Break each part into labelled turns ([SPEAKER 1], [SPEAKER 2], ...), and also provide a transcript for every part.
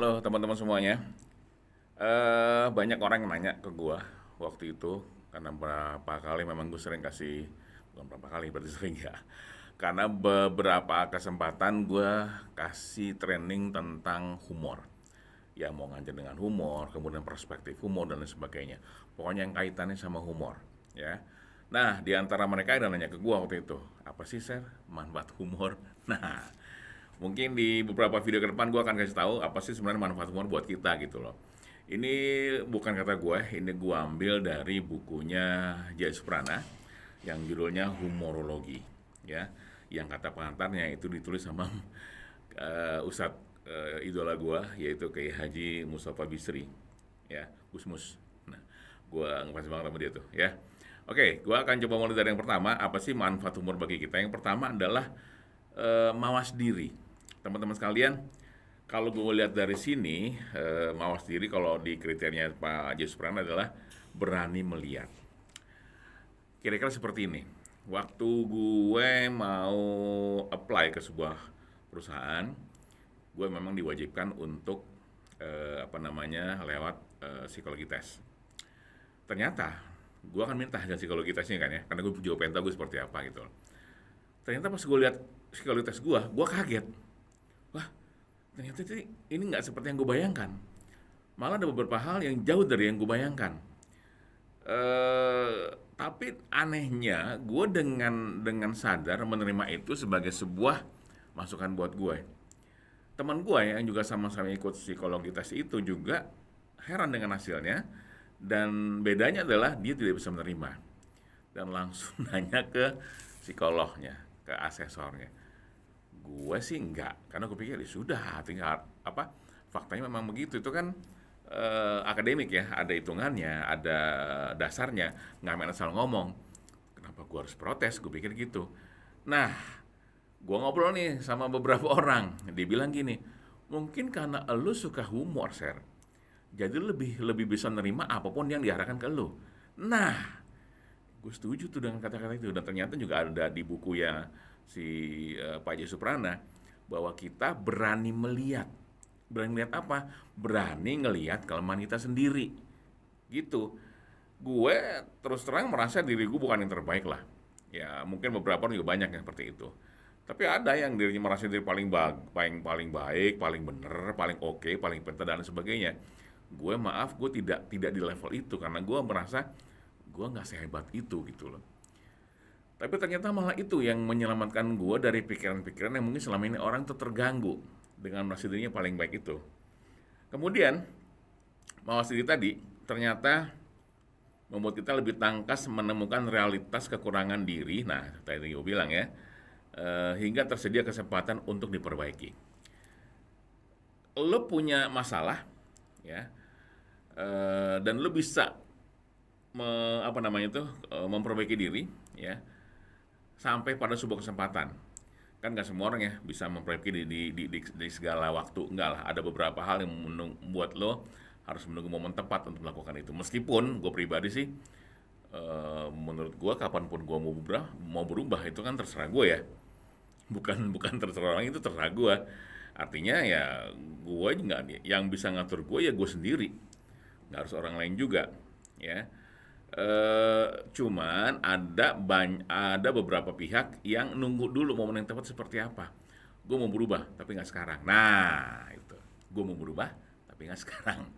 [SPEAKER 1] Halo teman-teman semuanya. Banyak orang yang nanya ke gua waktu itu karena berapa kali memang gue sering kasih, bukan berapa kali berarti sering ya. Karena beberapa kesempatan gua kasih training tentang humor. Ya mau ngajar dengan humor, kemudian perspektif humor dan lain sebagainya. Pokoknya yang kaitannya sama humor, ya. Nah, di antara mereka ada nanya ke gua waktu itu, apa sih, Sir, manfaat humor? Nah, mungkin di beberapa video ke depan gue akan kasih tahu apa sih sebenarnya manfaat humor buat kita gitu loh. Ini bukan kata gue, ini gue ambil dari bukunya Jaya Suprana yang judulnya Humorologi, ya. Yang kata pengantarnya itu ditulis sama Ustadz idola gue, yaitu Kiai Haji Mustafa Bisri, ya, Gusmus. Nah, gue ngefans banget sama dia tuh, ya. Oke, gue akan coba mulai dari yang pertama. Apa sih manfaat humor bagi kita? Yang pertama adalah mawas diri. Teman-teman sekalian, kalau gue lihat dari sini, mawas diri kalau di kriterianya Pak Jus Pran adalah berani melihat. Kira-kira seperti ini. Waktu gue mau apply ke sebuah perusahaan, gue memang diwajibkan untuk lewat psikologi tes. Ternyata gue akan minta hasil psikologi tesnya kan ya, karena gue juga pengen tahu gue seperti apa gitu. Ternyata pas gue lihat psikologi tes gue kaget. Wah, ternyata ini nggak seperti yang gue bayangkan. Malah ada beberapa hal yang jauh dari yang gue bayangkan. Tapi anehnya gue dengan sadar menerima itu sebagai sebuah masukan buat gue. Teman gue yang juga sama-sama ikut psikologi tes itu juga heran dengan hasilnya, dan bedanya adalah dia tidak bisa menerima dan langsung nanya ke psikolognya, ke asesornya. Gue sih enggak, karena gue pikir ya sudah, tinggal apa, faktanya memang begitu. Itu kan akademik ya, ada hitungannya, ada dasarnya, nggak main asal ngomong. Kenapa gue harus protes? Gue pikir gitu. Nah, gue ngobrol nih sama beberapa orang, dia bilang gini, mungkin karena lu suka humor, Ser, jadi lebih lebih bisa nerima apapun yang diarahkan ke lu. Nah, gue setuju tuh dengan kata-kata itu, dan ternyata juga ada di buku ya si Pak Jaya Suprana, bahwa kita berani melihat. Berani melihat apa? Berani ngelihat kelemahan kita sendiri. Gitu. Gue terus terang merasa diri gue bukan yang terbaik lah. Ya, mungkin beberapa orang juga banyak yang seperti itu. Tapi ada yang dirinya merasa diri paling baik, paling bener, paling oke, paling pintar dan sebagainya. Gue maaf, gue tidak di level itu karena gue merasa gue nggak sehebat itu gitu loh. Tapi ternyata malah itu yang menyelamatkan gue dari pikiran-pikiran yang mungkin selama ini orang tuh terganggu dengan merasa dirinya paling baik itu. Kemudian mawas diri tadi ternyata membuat kita lebih tangkas menemukan realitas kekurangan diri. Nah, tadi gue bilang ya, hingga tersedia kesempatan untuk diperbaiki. Lo punya masalah, ya, dan lo bisa memperbaiki diri, ya, sampai pada sebuah kesempatan. Kan nggak semua orang ya bisa memperbaiki di segala waktu. Enggak lah, ada beberapa hal yang membuat lo harus menunggu momen tepat untuk melakukan itu. Meskipun gue pribadi sih, menurut gue kapanpun gue mau berubah itu kan terserah gue ya. Bukan terserah orang, itu terserah gue. Artinya ya gue nggak, yang bisa ngatur gue ya gue sendiri, nggak harus orang lain juga, ya. Cuman ada beberapa pihak yang nunggu dulu momen yang tepat seperti apa. Gue mau berubah tapi nggak sekarang. Nah itu, gue mau berubah tapi nggak sekarang.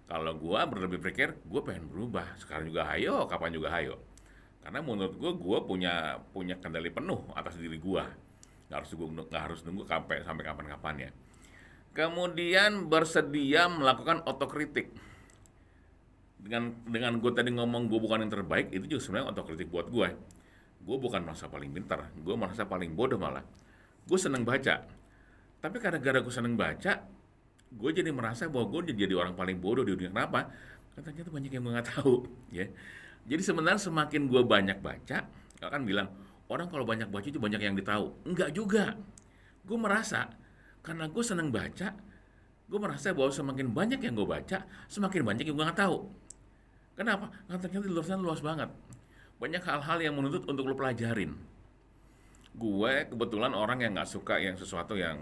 [SPEAKER 1] Kalau gue berlebih pikir gue pengen berubah sekarang juga hayo, kapan juga hayo. Karena menurut gue punya punya kendali penuh atas diri gue. Nggak harus nunggu sampai kapan-kapan ya. Kemudian bersedia melakukan otokritik. Dengan gue tadi ngomong gue bukan yang terbaik, itu juga sebenarnya otokritik buat gue bukan merasa paling pintar, gue merasa paling bodoh malah. Gue seneng baca, tapi karena gara gue seneng baca, gue jadi merasa bahwa gue jadi orang paling bodoh di dunia. Kenapa? Karena ternyata banyak yang gue nggak tahu, ya. Jadi sebenarnya semakin gue banyak baca, kan bilang orang kalau banyak baca itu banyak yang ditahu. Enggak juga. Gue merasa karena gue seneng baca, gue merasa bahwa semakin banyak yang gue baca, semakin banyak yang gue nggak tahu. Kenapa? Karena ternyata di luar sana luas banget. Banyak hal-hal yang menuntut untuk lo pelajarin. Gue kebetulan orang yang nggak suka yang sesuatu yang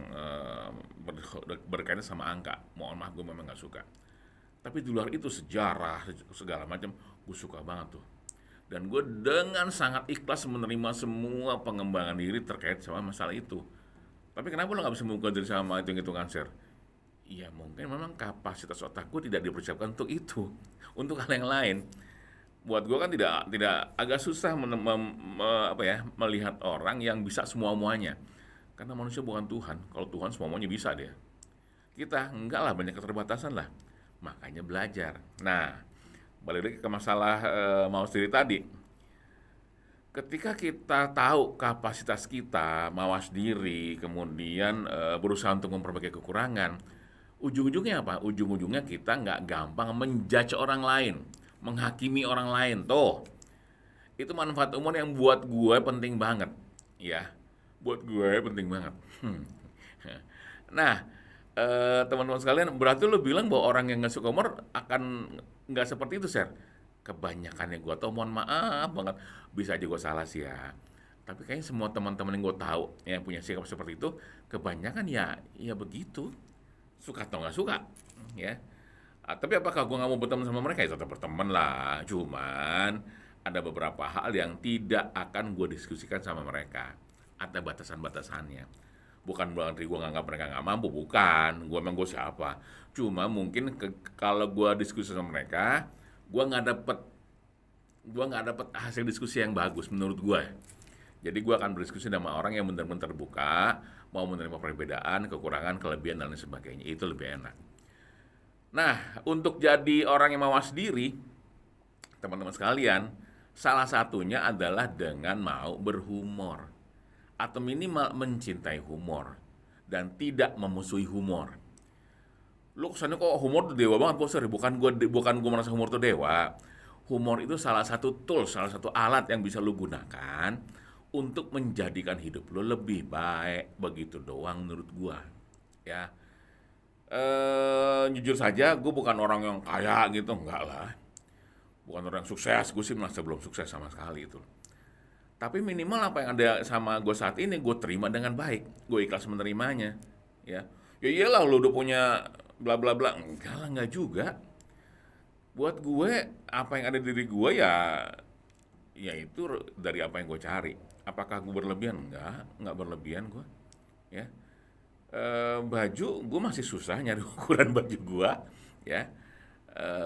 [SPEAKER 1] berkaitan sama angka. Mohon maaf, gue memang nggak suka. Tapi di luar itu sejarah segala macam, gue suka banget tuh. Dan gue dengan sangat ikhlas menerima semua pengembangan diri terkait sama masalah itu. Tapi kenapa lo nggak bisa membuka diri sama hitung-hitungan share? Iya mungkin memang kapasitas otak gue tidak dipersiapkan untuk itu, untuk hal yang lain. Buat gue kan tidak agak susah melihat orang yang bisa semua muanya. Karena manusia bukan Tuhan. Kalau Tuhan semua muanya bisa dia. Kita enggak lah, banyak keterbatasan lah. Makanya belajar. Nah, balik lagi ke masalah mau sendiri tadi. Ketika kita tahu kapasitas kita, mawas diri, kemudian berusaha untuk memperbaiki kekurangan, ujung-ujungnya apa? Ujung-ujungnya kita nggak gampang menjudge orang lain, menghakimi orang lain. Tuh, itu manfaat umur yang buat gue penting banget, ya. Buat gue penting banget. Nah, teman-teman sekalian, berarti lo bilang bahwa orang yang nggak suka humor akan nggak seperti itu, Sir? Kebanyakan yang gue tau, mohon maaf banget, bisa aja gue salah sih ya. Tapi kayaknya semua teman-teman yang gue tahu yang punya sikap seperti itu, kebanyakan ya begitu, suka atau nggak suka, ya. Tapi apakah gue nggak mau berteman sama mereka? Ya tetap berteman lah. Cuman ada beberapa hal yang tidak akan gue diskusikan sama mereka. Ada batasan-batasannya. Bukan berarti gue nganggap mereka nggak mampu, bukan. Gue emang gue siapa. Cuma mungkin kalau gue diskusi sama mereka, gue nggak dapet hasil diskusi yang bagus menurut gue. Jadi gue akan berdiskusi sama orang yang benar-benar terbuka, mau menerima perbedaan, kekurangan, kelebihan dan lain sebagainya. Itu lebih enak. Nah, untuk jadi orang yang mawas diri, teman-teman sekalian, salah satunya adalah dengan mau berhumor atau minimal mencintai humor dan tidak memusuhi humor. Lu kesannya kok humor tuh dewa banget, bos. Bukan gue merasa humor tuh dewa. Humor itu salah satu tools, salah satu alat yang bisa lu gunakan untuk menjadikan hidup lu lebih baik. Begitu doang menurut gua. Ya, jujur saja, gue bukan orang yang kaya gitu, enggak lah. Bukan orang yang sukses, gue sih merasa belum sukses sama sekali itu. Tapi minimal apa yang ada sama gue saat ini, gue terima dengan baik. Gue ikhlas menerimanya. Ya, ya iyalah lu udah punya bla bla bla. Enggak lah, enggak juga. Buat gue, apa yang ada di diri gue ya itu dari apa yang gue cari. Apakah gue berlebihan? Enggak berlebihan gue. Ya, baju gue masih susah nyari ukuran baju gue, ya.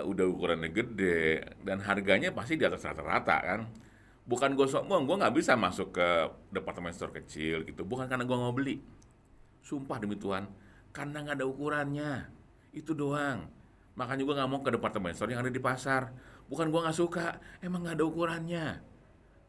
[SPEAKER 1] Udah ukurannya gede dan harganya pasti di atas rata-rata kan. Bukan gue sombong, gue nggak bisa masuk ke departemen store kecil gitu. Bukan karena gue mau beli, sumpah demi Tuhan, karena nggak ada ukurannya. Itu doang. Makanya gue nggak mau ke departemen store yang ada di pasar. Bukan gue nggak suka, emang nggak ada ukurannya.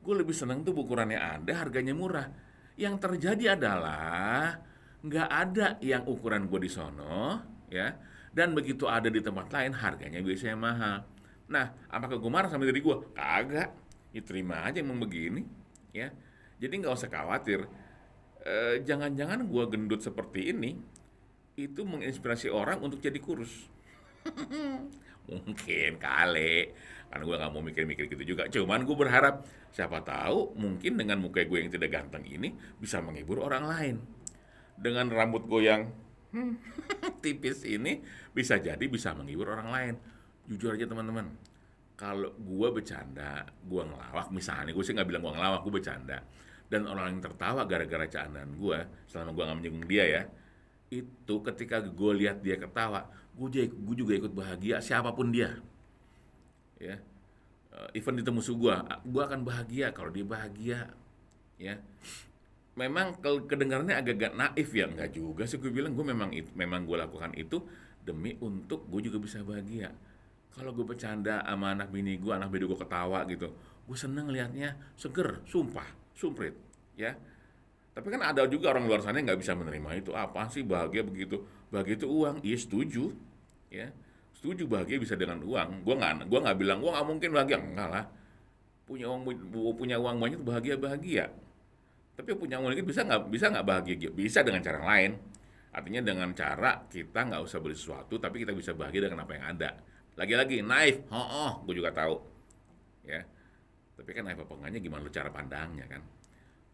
[SPEAKER 1] Gue lebih seneng tuh ukurannya ada, harganya murah. Yang terjadi adalah nggak ada yang ukuran gue di sono, ya. Dan begitu ada di tempat lain, harganya biasanya mahal. Nah, apakah gue marah sama diri gue? Kagak. Ya terima aja emang begini, ya. Jadi nggak usah khawatir. Jangan-jangan gue gendut seperti ini itu menginspirasi orang untuk jadi kurus. Mungkin kali, karena gue nggak mau mikir-mikir gitu juga. Cuman gue berharap siapa tahu mungkin dengan muka gue yang tidak ganteng ini bisa menghibur orang lain. Dengan rambut gue yang tipis ini bisa menghibur orang lain. Jujur aja teman-teman, kalau gue bercanda, gue ngelawak misalnya, gue sih nggak bilang gue ngelawak, gue bercanda, dan orang yang tertawa gara-gara candaan gue, selama gue nggak menyinggung dia ya, itu ketika gue lihat dia ketawa, gue juga ikut bahagia siapapun dia, ya. Even itu musuh gue akan bahagia kalau dia bahagia, ya. Memang kedengarannya agak-agak naif ya, enggak juga sih, gue bilang gue memang gue lakukan itu demi untuk gue juga bisa bahagia. Kalau gue bercanda sama anak bini gue, anak bini gue ketawa gitu, gue seneng liatnya, seger, sumpah, sumprit, ya. Tapi kan ada juga orang luar sana yang nggak bisa menerima itu. Apa sih bahagia begitu? Bahagia itu uang. Iya setuju, ya. Setuju bahagia bisa dengan uang. Gua nggak bilang gua nggak mungkin bahagia. Enggak lah. Punya uang banyak bahagia bahagia. Tapi punya uang dikit bisa nggak bahagia? Bisa dengan cara lain. Artinya dengan cara kita nggak usah beli sesuatu, tapi kita bisa bahagia dengan apa yang ada. Lagi-lagi naif, gue juga tahu, ya. Tapi kan naif apa enggaknya gimana lu cara pandangnya kan.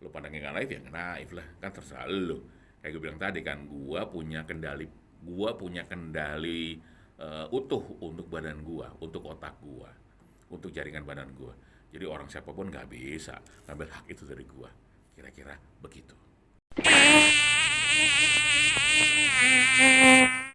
[SPEAKER 1] Lu pandangnya nggak naif ya nggak naif lah, kan terserah lu. Kayak gue bilang tadi kan, gua punya kendali utuh untuk badan gua, untuk otak gua, untuk jaringan badan gua. Jadi orang siapapun nggak bisa ngambil hak itu dari gua. Kira-kira begitu.